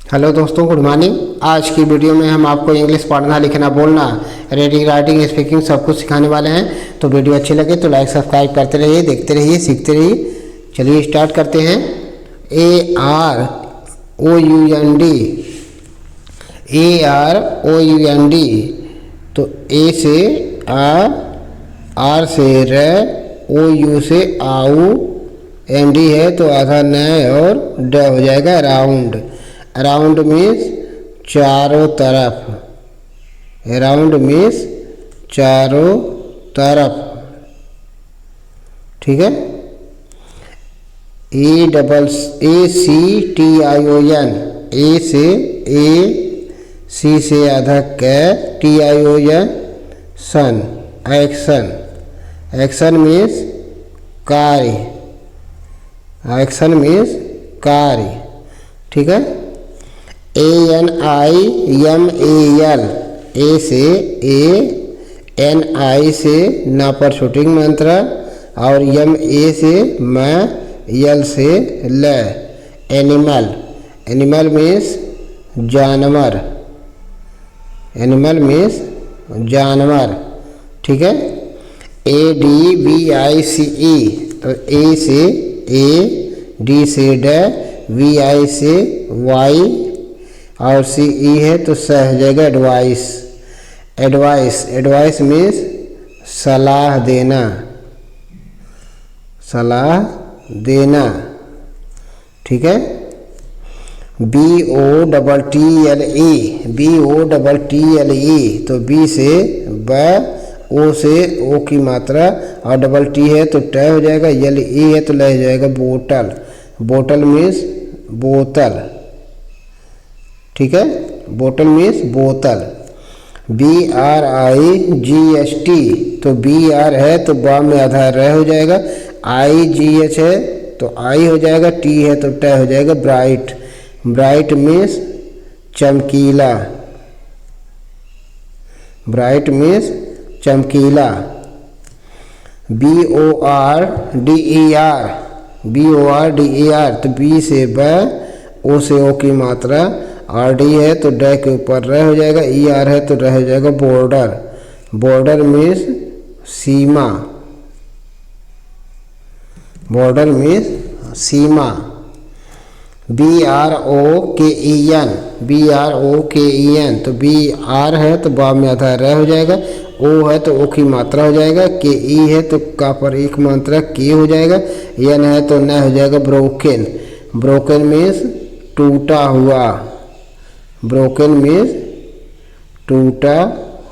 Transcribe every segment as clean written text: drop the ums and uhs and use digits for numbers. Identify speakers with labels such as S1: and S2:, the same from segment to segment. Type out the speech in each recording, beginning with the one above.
S1: Hello दोस्तों, good morning. आज की वीडियो में हम आपको इंग्लिश पढ़ना, लिखना, बोलना, रीडिंग, राइटिंग, स्पीकिंग सब कुछ सिखाने वाले हैं। तो वीडियो अच्छी लगे तो लाइक सब्सक्राइब करते रहिए, देखते रहिए, सीखते रहिए। चलिए स्टार्ट करते हैं। AROUND, AROUND। तो ए से आ, आर से र, ओ यू से आऊ, एन डी है तो आधा न और ड हो जाएगा राउंड। अराउंड मीन्स चारों तरफ। अराउंड मीन्स चारों तरफ, ठीक है। ACTION, ए से ए, सी से आधा क, TION सन, एक्शन। एक्शन मीन्स कार्य। एक्शन मीन्स कार्य, ठीक है। ANIMAL, ए से ए, NI से ना पर शूटिंग मंत्र और MA से मैं, यल से ल। एनिमल, एनिमल मीन्स जानवर। एनिमल मीन्स जानवर, ठीक है। ADVICE, तो ए से ए, डी से ड, VI से वाई और CE है तो स हो जाएगा एडवाइस। एडवाइस, एडवाइस मीन्स सलाह देना। सलाह देना, ठीक है। BOTTLE, BOTTLE, तो बी से ब, ओ से ओ की मात्रा और डबल टी है तो ट हो जाएगा, यल ई है तो ल हो जाएगा बोतल। बोतल मीन्स बोतल, ठीक है। बोतल मीन्स बोतल। BRIGHT, तो BR है तो बा में आधा र हो जाएगा, IGH है तो आई हो जाएगा, टी है तो ट हो जाएगा ब्राइट। ब्राइट मीन्स चमकीला। ब्राइट मीन्स चमकीला। BORDER, BORDER, तो बी से ब, ओ से ओ की मात्रा, RD है तो ड के ऊपर र हो जाएगा, ER है तो र हो जाएगा बॉर्डर। बॉर्डर मीन्स सीमा। बॉर्डर मीन्स सीमा। BROKEN, BROKEN, तो BR है तो बा में आधा र हो जाएगा, ओ है तो ओ की मात्रा हो जाएगा, KE है तो का पर एक मात्रा के हो जाएगा, एन है तो न हो जाएगा ब्रोकन। ब्रोकन मीन्स टूटा हुआ। ब्रोकन मीन्स टूटा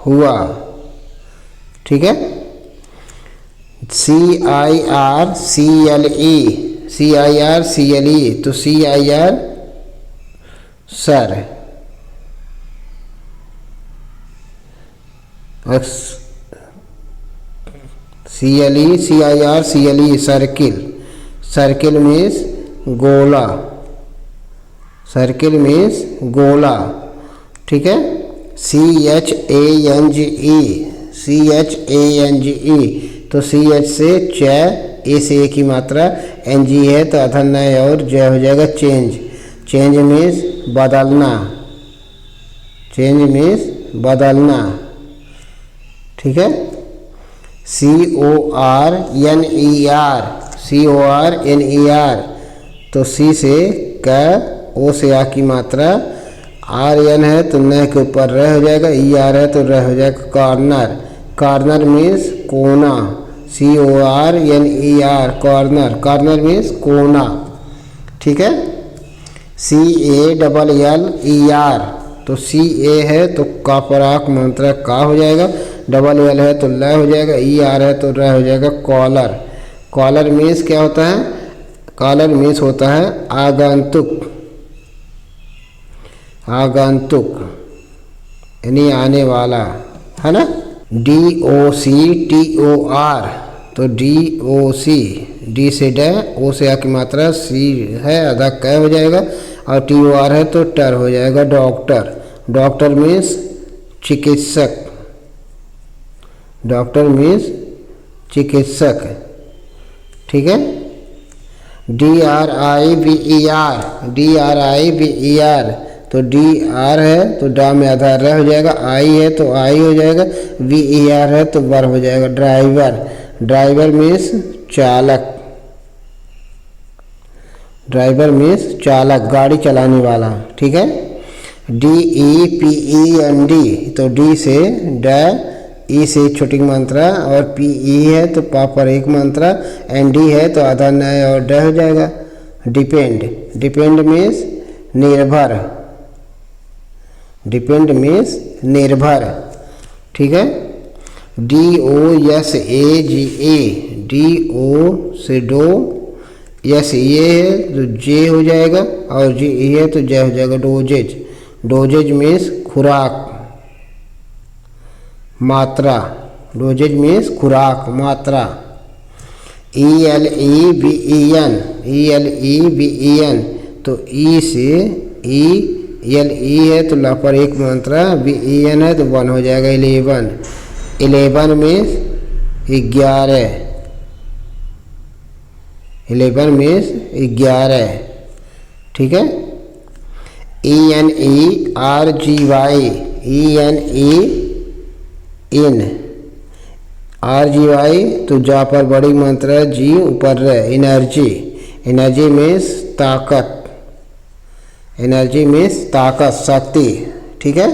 S1: हुआ, ठीक है। CIRCLE, CIRCLE, तो CIR sir. CIRCLE circle. Circle means गोला। सर्किल मीन्स गोला, ठीक है। CHANGE, तो CH से च, ए से ए की मात्रा, NG है तो आधा न और ज हो जाएगा चेंज। चेंज मीन्स बदलना। चेंज मीन्स बदलना, ठीक है। CORNER, तो सी से क, ओ से आ की मात्रा, RN है तो न के ऊपर र हो जाएगा, ER है तो र हो जाएगा कॉर्नर। कॉर्नर मीन्स कोना। CORNER, corner. कॉर्नर मीन्स कोना, ठीक है। CALLER, तो CA है तो का पर आक मात्रा का हो जाएगा, डबल एल है तो ल हो जाएगा, ER है तो र हो जाएगा कॉलर। कॉलर मीन्स क्या होता है? कॉलर मीन्स होता है आगंतुक। आगंतुक यानी आने वाला, है ना। DOCTOR, तो DOC, डी से ड, ओ से आ की मात्रा, सी है आधा क हो जाएगा और TOR है तो टर हो जाएगा डॉक्टर। डॉक्टर मीन्स चिकित्सक। डॉक्टर मीन्स चिकित्सक, ठीक है। DRIVER, तो डी आर है तो डा में आधा र हो जाएगा, आई है तो आई हो जाएगा, वी ई आर है तो वर हो जाएगा। ड्राइवर, ड्राइवर मीन्स चालक, ड्राइवर मीन्स चालक, गाड़ी चलाने वाला, ठीक है। D E P E N D, तो डी से ड, ई से छोटी मात्रा और पी ई है तो पा पर एक मात्रा, एन डी है तो आधा न और ड हो जाएगा। डिपेंड, डिपेंड मीन्स निर्भर, डिपेंड मीन्स निर्भर, ठीक है। D O S A G A, D O से डो, यस ये है तो जे हो जाएगा और जी ई है तो जय हो जाएगा। डोजेज, डोजेज मीन्स खुराक, मात्रा, डोजेज मीन्स खुराक, मात्रा। E L E B E N, E L E B E N, तो ई से ई एल ई है तो ला पर एक मात्रा, बी ई एन है तो वन हो जाएगा। 11, 11 मीन्स 11, 11 मीन्स 11, ठीक है। E N E R G Y, E N E इन, आर जी वाई तो जा पर बड़ी मात्रा, जी ऊपर रहे। एनर्जी, एनर्जी मीन्स ताकत, एनर्जी मीन्स ताकत, शक्ति, ठीक है।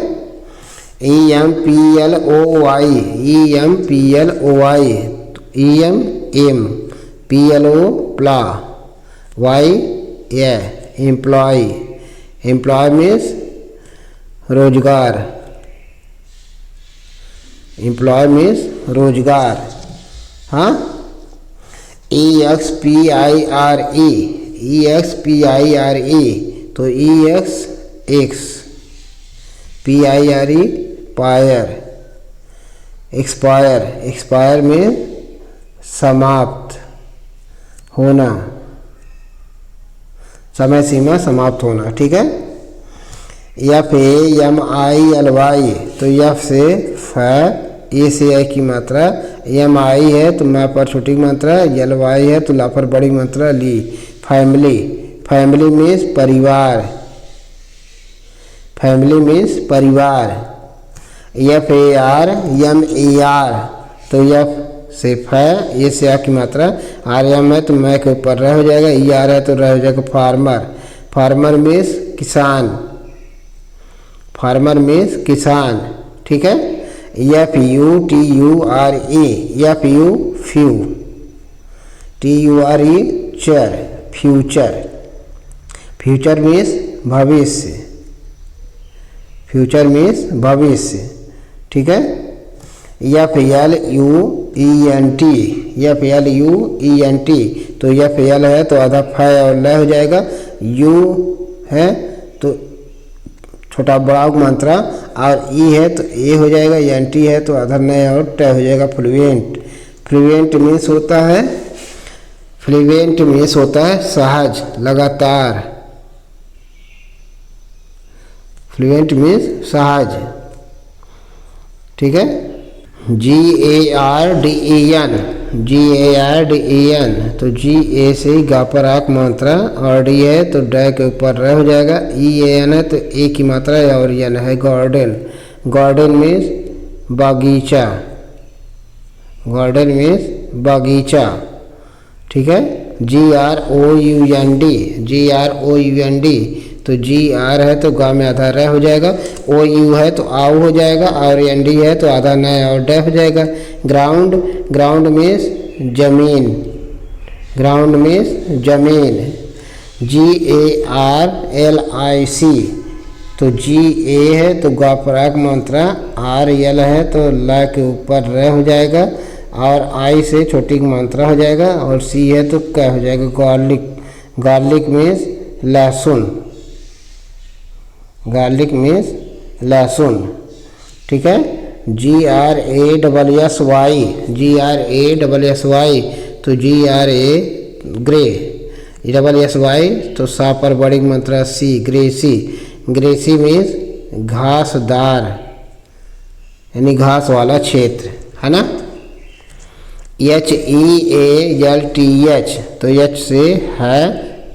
S1: E M P L O Y, E M P L O Y, E M M, P L O प्ला, वाई ए एम्प्लॉय, एम्प्लॉय मीन्स रोजगार, एम्प्लॉय मीन्स रोजगार, हाँ। E X P I R E, E X P I R E, तो E X X, P I R E पायर, expire, expire में समाप्त होना, समय सीमा समाप्त होना, ठीक है। F A M I L Y, तो एफ से फ, ए से आई की मात्रा, एम आई है तो मैं पर छोटी मात्रा, एल वाई है तो ला पर बड़ी मात्रा, ली। फैमिली, फैमिली मीन्स परिवार, फैमिली मीन्स परिवार। F A R M A R, तो एफ से फ, ए से आ की मात्रा, आर एम है तो मैं के ऊपर रह हो जाएगा, ई आर है तो रह हो जाएगा। फार्मर, फार्मर मीन्स किसान, फार्मर मीन्स किसान, ठीक है। F U T U R A, F U फ्यू, टी यू आर ई चर, फ्यूचर, फ्यूचर मीन्स भविष्य, फ्यूचर मीन्स भविष्य, ठीक है। F L U E N T, F L U E N T, तो एफ एल है तो आधा फ और ल हो जाएगा, यू है तो छोटा बड़ा मात्रा और ई है तो ए हो जाएगा, एन टी है तो आधा नया और ट हो जाएगा। फ्लुएंट, फ्लुएंट मीन्स होता है, फ्लुएंट मीन्स होता है सहज, लगातार, फ्लुएंट मीन्स सहज, ठीक है। G A R D E N, G A R D E N, तो जी ए से ही गा पर आक मात्रा और डी है तो ड के ऊपर र हो जाएगा। ई ए एन है तो ए की मात्रा है और एन है। गार्डन, गार्डन मीन्स बागीचा, गार्डन मीन्स बागीचा, ठीक है। G R O U N D, G R O U N D, तो जी आर है तो गा में आधा र हो जाएगा, ओ यू है तो आओ हो जाएगा और एन डी है तो आधा न और ड हो जाएगा। ग्राउंड, ग्राउंड मीन्स जमीन, ग्राउंड मीन्स जमीन। जी ए आर एल आई सी, तो जी ए है तो गा पराग मात्रा, आर एल है तो ला के ऊपर र हो जाएगा और आई से छोटी मात्रा हो जाएगा और सी है तो क्या हो जाएगा। गार्लिक, गार्लिक मीन्स लहसुन, गार्लिक मीन्स लहसुन, ठीक है। G R A double S Y, G R A double S Y, तो जी आर ए ग्रे, डबल एस वाई तो सा पर बड़ी मात्रा सी, ग्रेसी, ग्रेसी मीन्स घासदार यानी घास वाला क्षेत्र, है ना। H E A L T H, तो एच से है,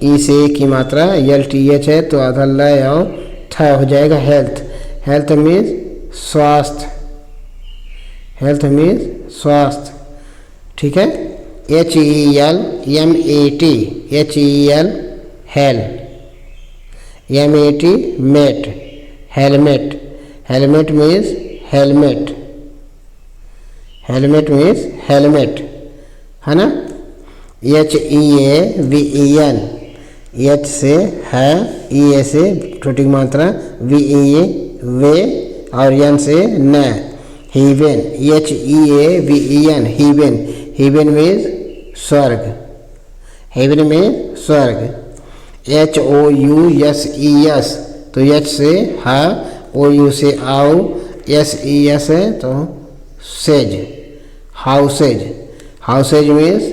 S1: ई से की मात्रा, एल टी एच है तो आधा ल और था हो जाएगा हेल्थ। हेल्थ मीन्स स्वास्थ्य, हेल्थ मीन्स स्वास्थ्य, ठीक है। HELMAT, HEL हेल, MAT मेट, helmet, helmet means helmet, helmet means helmet, है ना। HEAVEN, H से है, E से छोटी मात्रा, VE वे और N से न, हीवेन, HEAVEN हीवेन, हीवेन मीन्स स्वर्ग, हेवन में स्वर्ग। HOUSES, तो H से हा, OU से आओ, SES है तो सेज, हाउसेज, हाउसेज मीन्स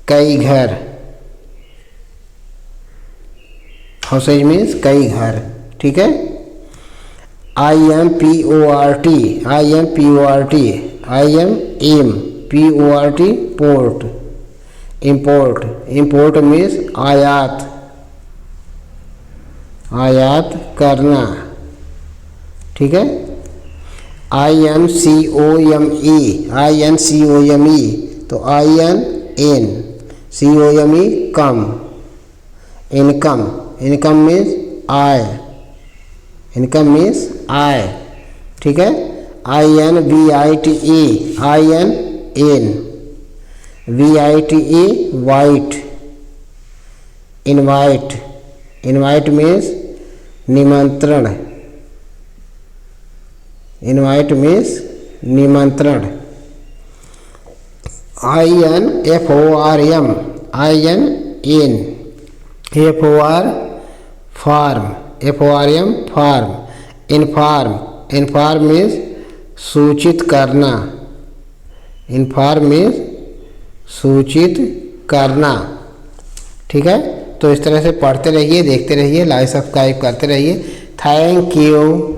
S1: कई घर, हाउसेज मीन्स कई घर, ठीक है। IMPORT, IMPORT, PORT port, import, import means आयात, आयात करना, ठीक है। INCOME, INCOME, तो IN COME come, income, income means आय, इनकम मीन्स आय, ठीक है। INVITE, VITE वाइट, इनवाइट, इनवाइट मीन्स निमंत्रण, इनवाइट मीन्स निमंत्रण। INFORM, FOR form, FORM form, inform, inform means सूचित करना, इन्फॉर्म मीन्स सूचित करना, ठीक है। तो इस तरह से पढ़ते रहिए, देखते रहिए, लाइक सब्सक्राइब करते रहिए। Thank you.